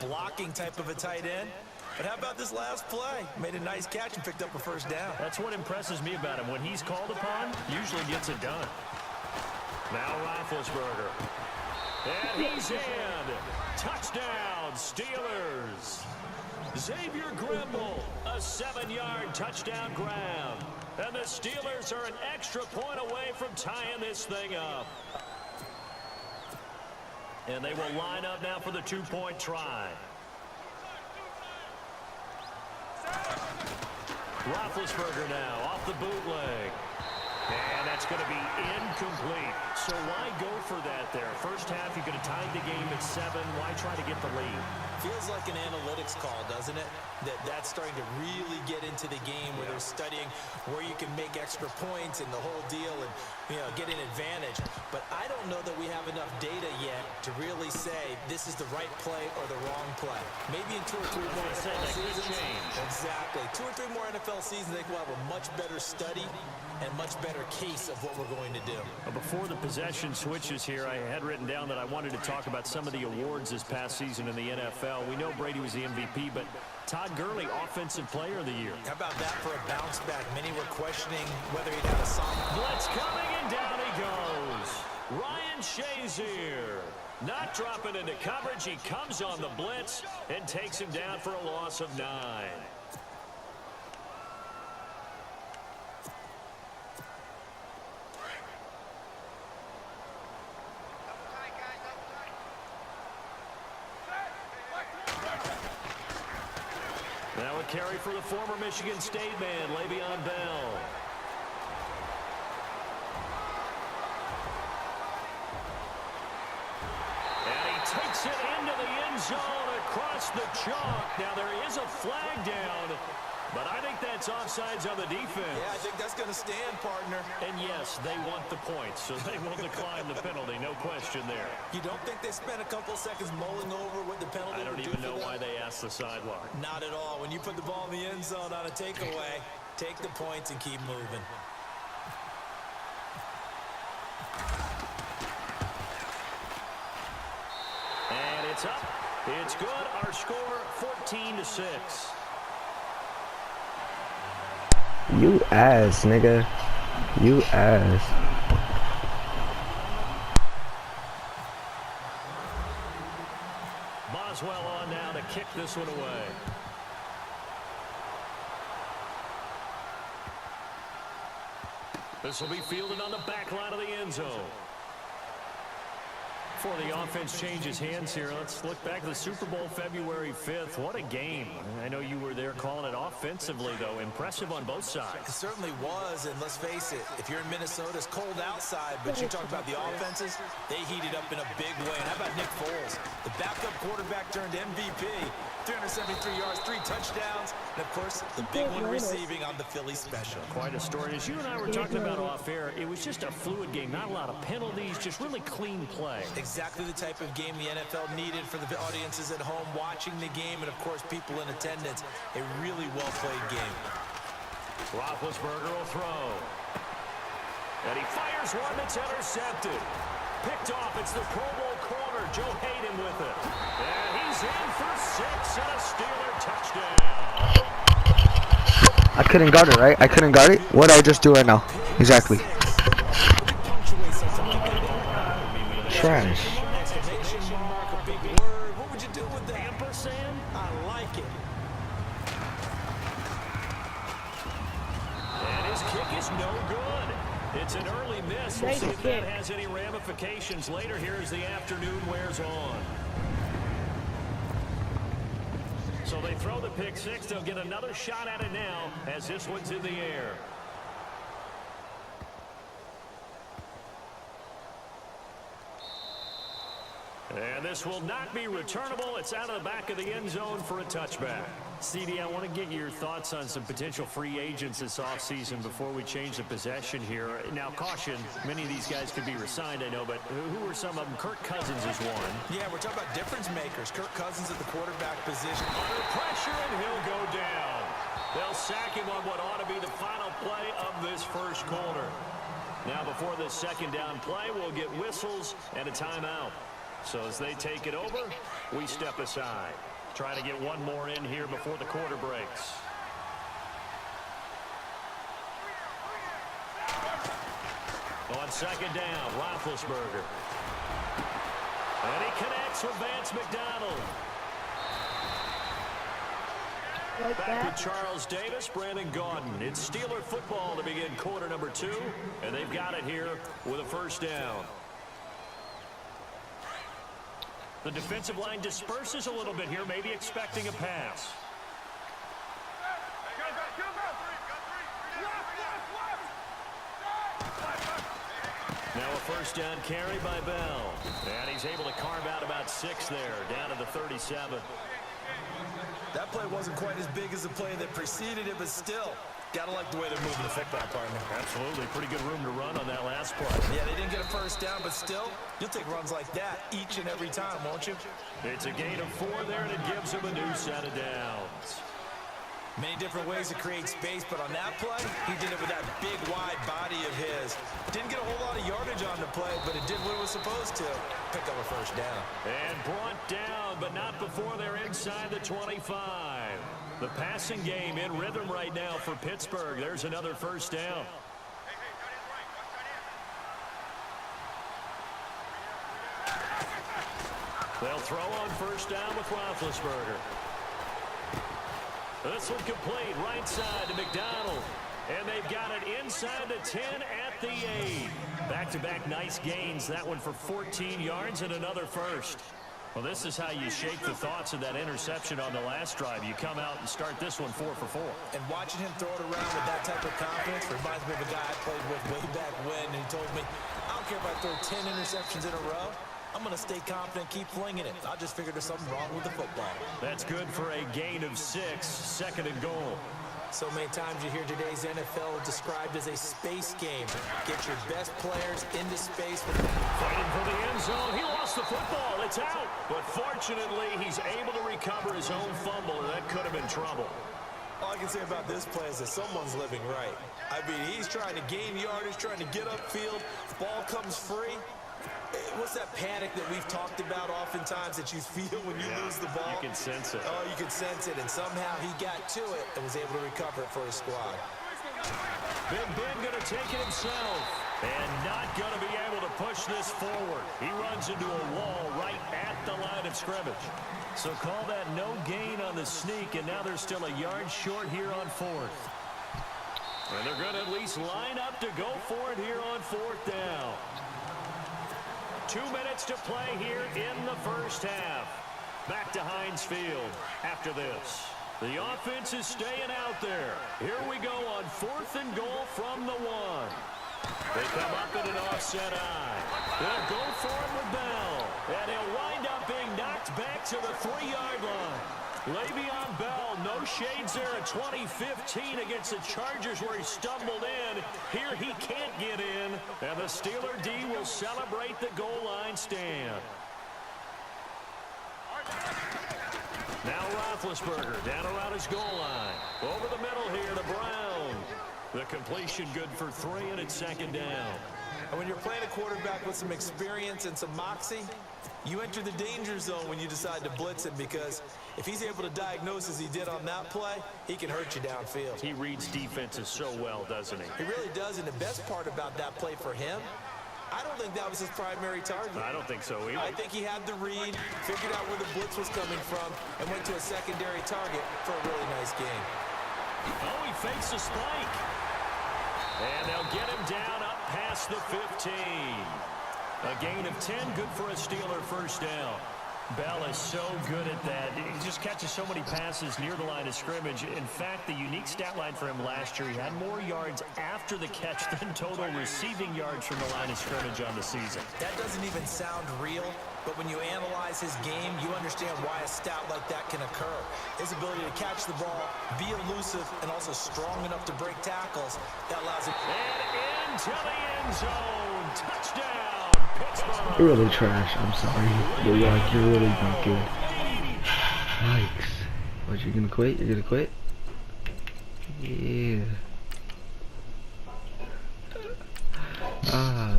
blocking type of a tight end. But how about this last play? Made a nice catch and picked up a first down. That's what impresses me about him. When he's called upon, usually gets it done. Now Roethlisberger. And he's in. Touchdown, Steelers. Xavier Grimble, a 7-yard touchdown grab. And the Steelers are an extra point away from tying this thing up. And they will line up now for the 2-point try. Roethlisberger now off the bootleg. And that's going to be incomplete. So why go for that there? First half, you could have tied the game at 7. Why try to get the lead? Feels like an analytics call, doesn't it? That's starting to really get into the game where they're studying where you can make extra points and the whole deal and, get an advantage. But I don't know that we have enough data yet to really say this is the right play or the wrong play. Maybe in 2 or 3 more NFL seasons. Exactly. 2 or 3 more NFL seasons, I think we'll have a much better study and much better case of what we're going to do. Before the possession switches here, I had written down that I wanted to talk about some of the awards this past season in the NFL. We know Brady was the MVP, but Todd Gurley, Offensive Player of the Year. How about that for a bounce back? Many were questioning whether he'd have a solid. Blitz coming, and down he goes. Ryan Shazier. Not dropping into coverage. He comes on the blitz and takes him down for a loss of 9. Now a carry for the former Michigan State man, Le'Veon Bell. And he takes it into the end zone across the chalk. Now there is a flag down, but I think that's offsides on the defense. Yeah, I think that's going to stand, partner. And yes, they want the points, so they will decline the penalty, no question there. You don't think they spent a couple seconds mulling over what the penalty I don't even know why they asked the sideline. Not at all. When you put the ball in the end zone on a takeaway, take the points and keep moving. And it's up. It's good. Our score, 14-6. You ass, nigga. You ass. Boswell on now to kick this one away. This will be fielded on the back line of the end zone. Before the offense changes hands here, let's look back at the Super Bowl February 5th. What a game. I know you were there calling it offensively, though. Impressive on both sides. It certainly was, and let's face it, if you're in Minnesota, it's cold outside, but you talk about the offenses, they heated up in a big way. And how about Nick Foles, the backup quarterback turned MVP, 373 yards, 3 touchdowns, and, of course, the big one receiving on the Philly special. Quite a story. As you and I were talking about off air, it was just a fluid game, not a lot of penalties, just really clean play. Exactly the type of game the NFL needed for the audiences at home watching the game and, of course, people in attendance. A really well-played game. Roethlisberger will throw. And he fires one that's intercepted. Picked off. It's the Pro Bowl corner, Joe Hayden with it. And he's in for 6 and a Steeler touchdown. I couldn't guard it, right? I couldn't guard it? What did I just do right now? Exactly. Trash. What would you do with the ampersand? I like it. And his kick is no good. It's an early miss. We'll see if that has any ramifications later here as the afternoon wears on. So they throw the pick 6. They'll get another shot at it now as this one's in the air. And this will not be returnable. It's out of the back of the end zone for a touchback. CD, I want to get your thoughts on some potential free agents this offseason before we change the possession here. Now, caution, many of these guys could be resigned, I know, but who are some of them? Kirk Cousins is one. Yeah, we're talking about difference makers. Kirk Cousins at the quarterback position. Under pressure, and he'll go down. They'll sack him on what ought to be the final play of this first quarter. Now, before this second down play, we'll get whistles and a timeout. So as they take it over, we step aside. Trying to get one more in here before the quarter breaks. On second down, Roethlisberger. And he connects with Vance McDonald. Back with Charles Davis, Brandon Gaudin. It's Steeler football to begin quarter number 2, and they've got it here with a first down. The defensive line disperses a little bit here, maybe expecting a pass. Now a first down carry by Bell. And he's able to carve out about 6 there, down to the 37. That play wasn't quite as big as the play that preceded it, but still, gotta like the way they're moving the football, partner. Absolutely. Pretty good room to run on that last play. Yeah, they didn't get a first down, but still, you'll take runs like that each and every time, won't you? It's a gain of 4 there, and it gives him a new set of downs. Many different ways to create space, but on that play, he did it with that big, wide body of his. Didn't get a whole lot of yardage on the play, but it did what it was supposed to. Pick up a first down. And brought down, but not before they're inside the 25. The passing game in rhythm right now for Pittsburgh. There's another first down. They'll throw on first down with Roethlisberger. This one complete, right side to McDonald. And they've got it inside the 10 at the 8. Back-to-back nice gains. That one for 14 yards and another first. Well, this is how you shake the thoughts of that interception on the last drive. You come out and start this one 4 for 4. And watching him throw it around with that type of confidence reminds me of a guy I played with way back when, and he told me, I don't care if I throw 10 interceptions in a row. I'm going to stay confident, keep flinging it. I just figured there's something wrong with the football. That's good for a gain of 6, second and goal. So many times you hear today's NFL described as a space game. Get your best players into space. Fighting for the end zone. He lost the football. It's out. But fortunately, he's able to recover his own fumble, and that could have been trouble. All I can say about this play is that someone's living right. I mean, he's trying to gain yardage, trying to get upfield. Ball comes free. What's that panic that we've talked about oftentimes that you feel when you lose the ball? You can sense it. Oh, you can sense it, and somehow he got to it and was able to recover it for his squad. Big Ben going to take it himself and not going to be able to push this forward. He runs into a wall right at the line of scrimmage. So call that no gain on the sneak, and now they're still a yard short here on 4th. And they're going to at least line up to go for it here on 4th down. 2 minutes to play here in the first half. Back to Heinz Field after this. The offense is staying out there. Here we go on 4th and goal from the 1. They come up in an offset eye. They'll go for it with Bell. And he'll wind up being knocked back to the 3-yard line. Le'Veon Bell, no shades there at 2015 against the Chargers where he stumbled in. Here he can't get in, and the Steeler D will celebrate the goal line stand. Now Roethlisberger down around his goal line. Over the middle here to Brown. The completion good for 3, and it's second down. And when you're playing a quarterback with some experience and some moxie, you enter the danger zone when you decide to blitz him, because if he's able to diagnose as he did on that play, he can hurt you downfield. He reads defenses so well, doesn't he? He really does, and the best part about that play for him, I don't think that was his primary target. I don't think so either. I think he had the read, figured out where the blitz was coming from, and went to a secondary target for a really nice game. Oh, he fakes a spike. And they'll get him down up past the 15. A gain of 10, good for a Steeler first down. Bell is so good at that. He just catches so many passes near the line of scrimmage. In fact, the unique stat line for him last year, he had more yards after the catch than total receiving yards from the line of scrimmage on the season. That doesn't even sound real, but when you analyze his game, you understand why a stat like that can occur. His ability to catch the ball, be elusive, and also strong enough to break tackles, that allows him. And into the end zone. Touchdown. You're really trash, I'm sorry. You're really not good. Yikes. What, you gonna quit? You're gonna quit? Yeah. Ah.